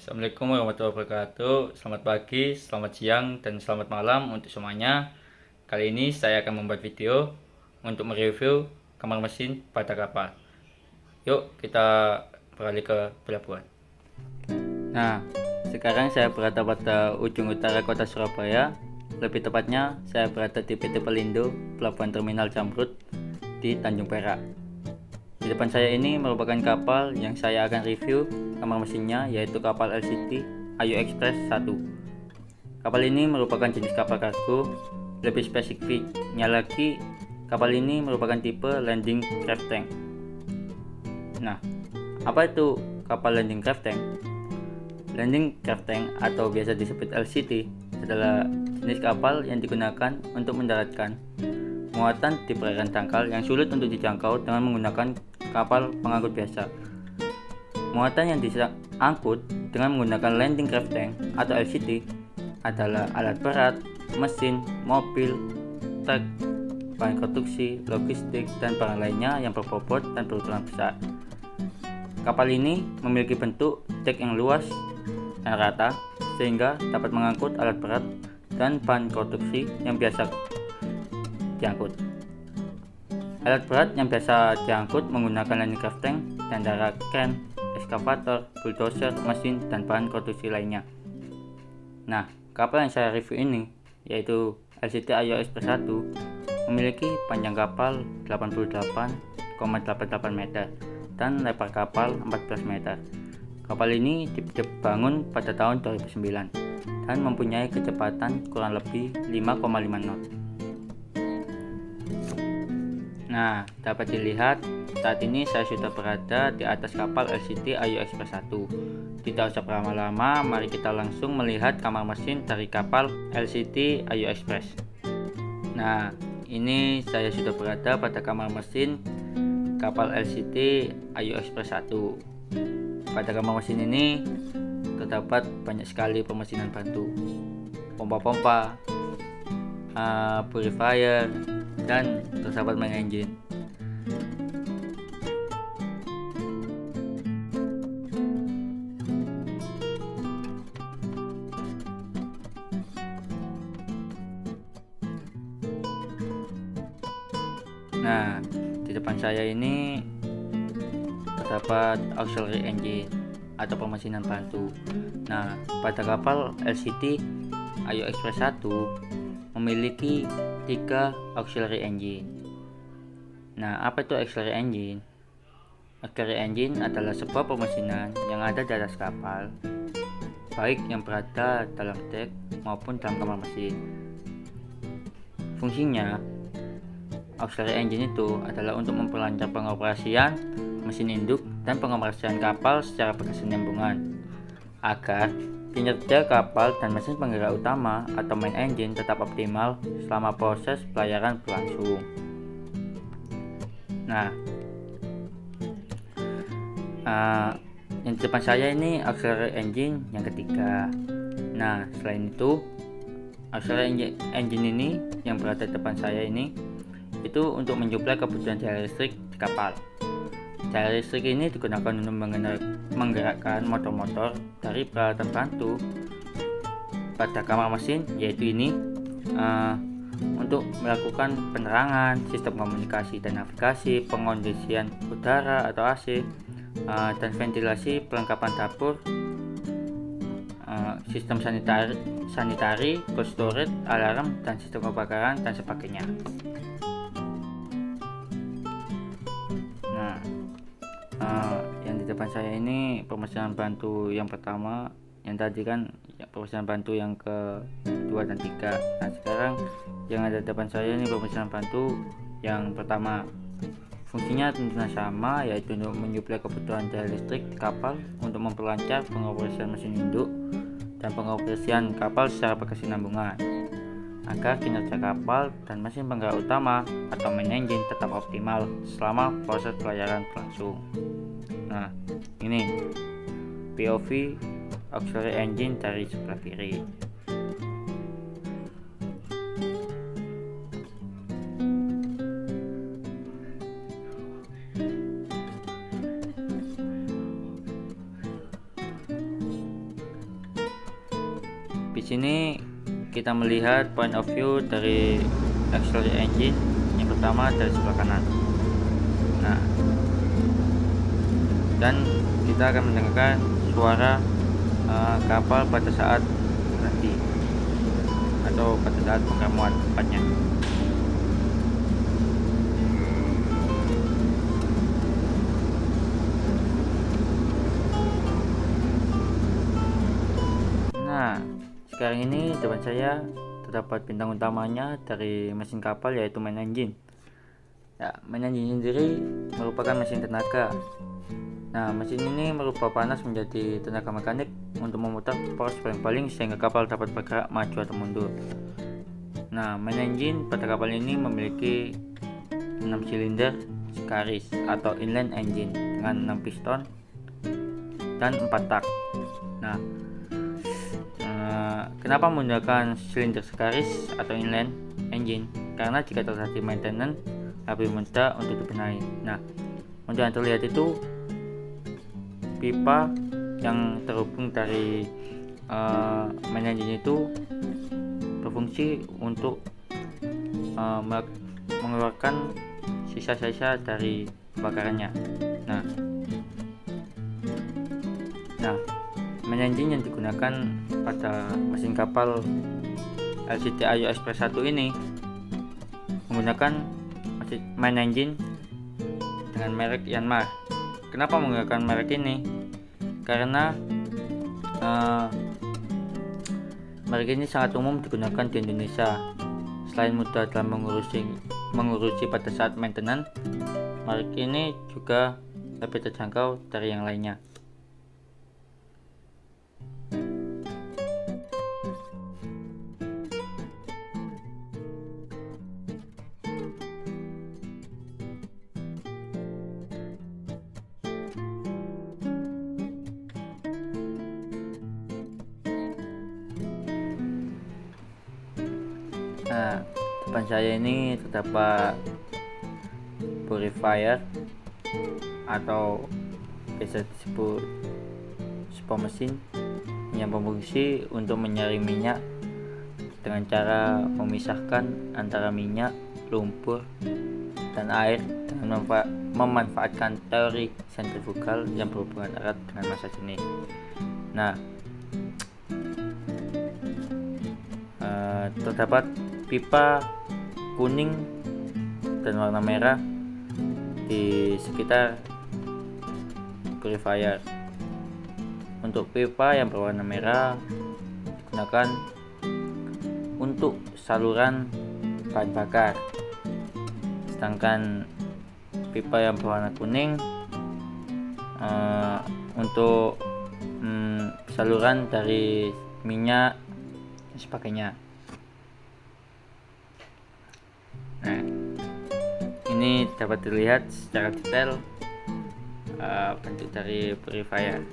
Assalamualaikum warahmatullahi wabarakatuh. Selamat pagi, selamat siang, dan selamat malam untuk semuanya. Kali ini saya akan membuat video untuk mereview kamar mesin pada kapal. Yuk kita beralih ke pelabuhan. Nah, sekarang saya berada pada ujung utara kota Surabaya. Lebih tepatnya, saya berada di PT Pelindo, Pelabuhan Terminal Jamrut di Tanjung Perak. Di depan saya ini merupakan kapal yang saya akan review kamar mesinnya, yaitu kapal LCT Ayu Express 1. Kapal ini merupakan jenis kapal kargo. Lebih spesifiknya lagi, kapal ini merupakan tipe landing craft tank. Nah, apa itu kapal landing craft tank? Landing craft tank atau biasa disebut LCT adalah jenis kapal yang digunakan untuk mendaratkan muatan di perairan dangkal yang sulit untuk dijangkau dengan menggunakan kapal pengangkut biasa. Muatan yang diangkut dengan menggunakan landing craft tank atau LCT adalah alat berat, mesin, mobil, truk, bahan konstruksi, logistik, dan barang lainnya yang berbobot dan berukuran besar. Kapal ini memiliki bentuk dek yang luas dan rata sehingga dapat mengangkut alat berat dan bahan konstruksi yang biasa diangkut. Alat berat yang biasa diangkut menggunakan landing craft tank, tentara, kren, ekskavator, bulldozer, mesin, dan bahan konstruksi lainnya. Nah, kapal yang saya review ini, yaitu LCT Ayu Express 1, memiliki panjang kapal 88,88 meter dan lebar kapal 14 meter. Kapal ini dibangun pada tahun 2009 dan mempunyai kecepatan kurang lebih 5,5 knot. Nah, dapat dilihat saat ini saya sudah berada di atas kapal LCT Ayu Express 1. Tidak usah berlama-lama, mari kita langsung melihat kamar mesin dari kapal LCT Ayu Express. Nah, ini saya sudah berada pada kamar mesin kapal LCT Ayu Express 1. Pada kamar mesin ini terdapat banyak sekali pemesinan bantu, pompa-pompa, purifier, dan terdapat main engine. Nah, di depan saya ini terdapat auxiliary engine atau pemesinan bantu. Nah, pada kapal LCT Ayu Express 1 memiliki 3 auxiliary engine. Nah, apa itu auxiliary engine? Auxiliary engine adalah sebuah pemesinan yang ada di atas kapal, baik yang berada dalam dek maupun dalam kamar mesin. Fungsinya, auxiliary engine itu adalah untuk memperlancar pengoperasian mesin induk dan pengoperasian kapal secara berkesinambungan agar kinerja kapal dan mesin penggerak utama atau main engine tetap optimal selama proses pelayaran berlangsung. Nah, yang di depan saya ini auxiliary engine yang ketiga. Nah, selain itu auxiliary engine ini yang berada di depan saya ini itu untuk mensuplai kebutuhan daya listrik di kapal. Daya listrik ini digunakan untuk menggerakkan motor-motor dari peralatan bantu pada kamar mesin, yaitu ini untuk melakukan penerangan, sistem komunikasi dan navigasi, pengondisian udara atau AC, dan ventilasi, perlengkapan dapur, sistem sanitari, cold storage, alarm, dan sistem kebakaran dan sebagainya. Yang di depan saya ini pemesinan bantu yang pertama, yang tadi kan pemesinan bantu yang kedua dan tiga. Nah, sekarang yang ada di depan saya ini pemesinan bantu yang pertama. Fungsinya tentunya sama, yaitu untuk menyuplai kebutuhan daya listrik di kapal untuk memperlancar pengoperasian mesin induk dan pengoperasian kapal secara berkesinambungan agar kinerja kapal dan mesin penggerak utama atau main engine tetap optimal selama proses pelayaran berlangsung. Nah, ini POV auxiliary engine dari sebelah kiri. Di sini kita melihat point of view dari auxiliary engine yang pertama dari sebelah kanan. Nah, dan kita akan mendengarkan suara kapal pada saat berhenti atau pada saat pengereman tepatnya. Nah, sekarang ini depan saya terdapat bintang utamanya dari mesin kapal, yaitu main engine. Ya, main engine sendiri merupakan mesin tenaga. Nah, mesin ini merubah panas menjadi tenaga mekanik untuk memutar poros paling-paling sehingga kapal dapat bergerak maju atau mundur. Nah, main engine pada kapal ini memiliki 6 silinder Scaris atau inline engine dengan 6 piston dan 4 tak. Nah, kenapa menggunakan silinder Scaris atau inline engine? Karena jika terjadi maintenance lebih mudah untuk dibenahi. Nah, untuk yang terlihat itu pipa yang terhubung dari main engine itu berfungsi untuk mengeluarkan sisa-sisa dari kebakarannya. Nah, main engine yang digunakan pada mesin kapal LCT Ayu Express 1 ini menggunakan main engine dengan merek Yanmar. Kenapa menggunakan merek ini? Karena merek ini sangat umum digunakan di Indonesia. Selain mudah dalam mengurusi pada saat maintenance, merek ini juga lebih terjangkau dari yang lainnya. Nah, depan saya ini terdapat purifier atau biasa disebut spon mesin yang berfungsi untuk menyaring minyak dengan cara memisahkan antara minyak, lumpur, dan air dengan memanfaatkan teori sentrifugal yang berhubungan erat dengan massa seni. Nah, terdapat pipa kuning dan warna merah di sekitar purifier. Untuk pipa yang berwarna merah digunakan untuk saluran bahan bakar, sedangkan pipa yang berwarna kuning untuk saluran dari minyak dan sebagainya. Nah, ini dapat dilihat secara detail bentuk dari purifier.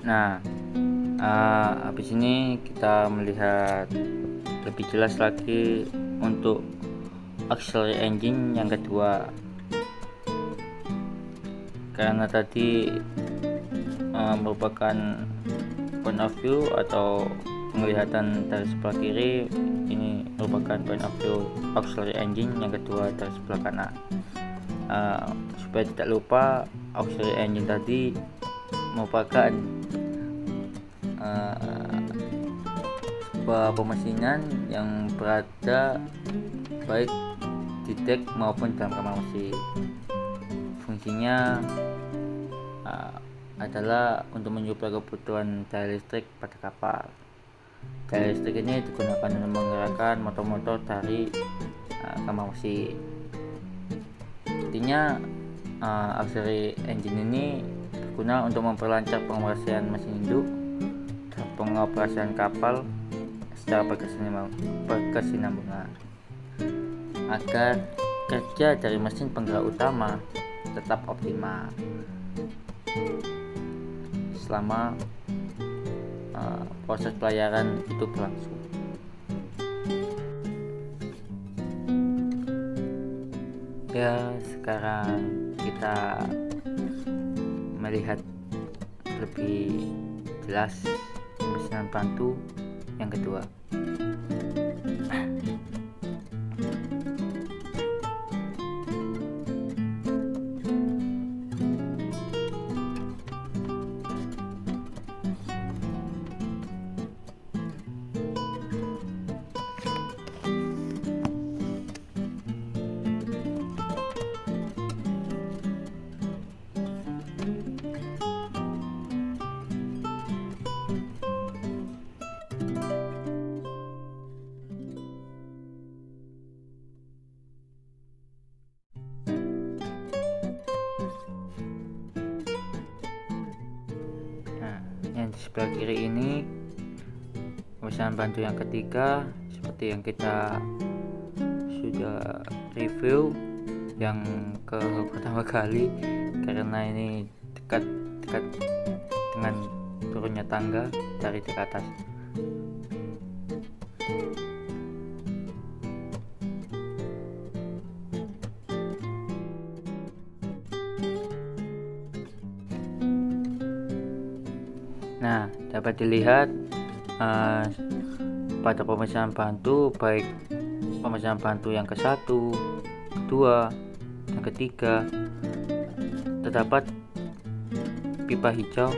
Nah, habis ini kita melihat lebih jelas lagi untuk auxiliary engine yang kedua, karena tadi merupakan point of view atau penglihatan dari sebelah kiri. Ini merupakan point of view auxiliary engine yang kedua dari sebelah kanan. Supaya tidak lupa, auxiliary engine tadi merupakan sebuah pemesinan yang berada baik di dek maupun dalam kamar mesin. Fungsinya adalah untuk menyuplai kebutuhan daya listrik pada kapal. Daya listrik ini digunakan untuk menggerakkan motor-motor dari kamar mesin. Intinya auxiliary engine ini berguna untuk memperlancar pengoperasian mesin induk dan pengoperasian kapal secara berkesinambungan agar kerja dari mesin penggerak utama tetap optimal selama proses pelayaran itu berlangsung. Ya, sekarang kita melihat lebih jelas pemesinan bantu yang kedua. Yang di sebelah kiri ini pemesinan bantu yang ketiga, seperti yang kita sudah review yang pertama kali, karena ini dekat dengan turunnya tangga dari dek atas. Nah, dapat dilihat pada pemesinan bantu, baik pemesinan bantu yang ke-1, kedua, yang ketiga, terdapat pipa hijau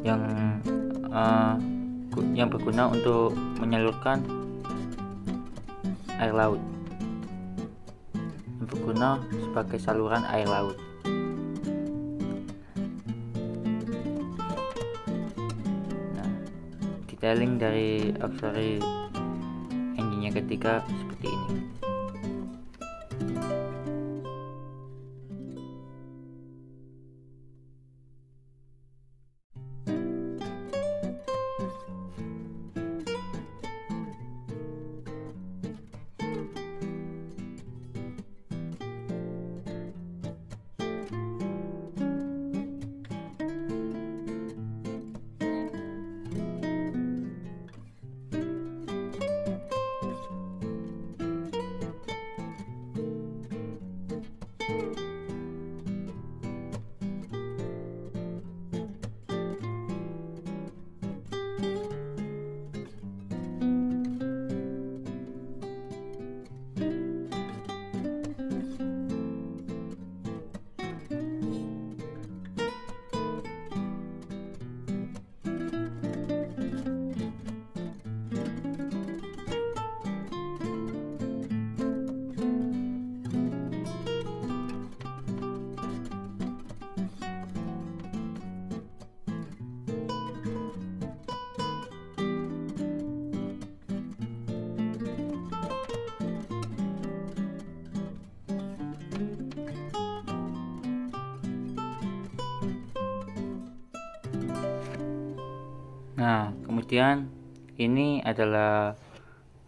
yang berguna untuk menyalurkan air laut, yang berguna sebagai saluran air laut. Detailing dari auxiliary engine yang ketiga seperti ini. Nah, kemudian ini adalah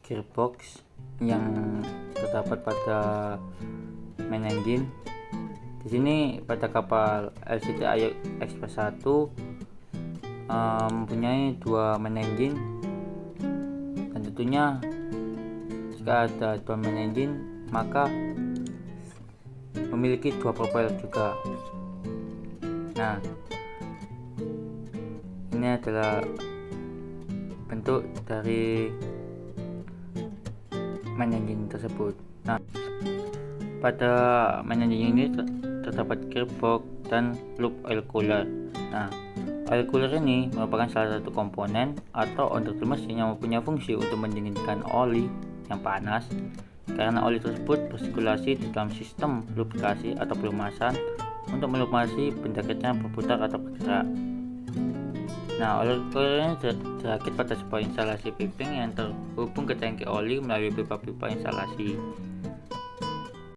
gearbox yang terdapat pada main engine. Di sini pada kapal LCT Ayo Express 1 mempunyai dua main engine, dan tentunya jika ada dua main engine maka memiliki dua propeller juga. Nah, ini adalah bentuk dari main engine tersebut. Nah, pada main engine ini terdapat gearbox dan loop oil cooler. Nah, oil cooler ini merupakan salah satu komponen atau onderdeal mesin yang mempunyai fungsi untuk mendinginkan oli yang panas, karena oli tersebut bersirkulasi di dalam sistem lubrikasi atau pelumasan untuk melumasi benda kecil yang berputar atau bergerak. Nah, oil cooler ini dirakit pada sebuah instalasi piping yang terhubung ke tangki oli melalui pipa-pipa instalasi.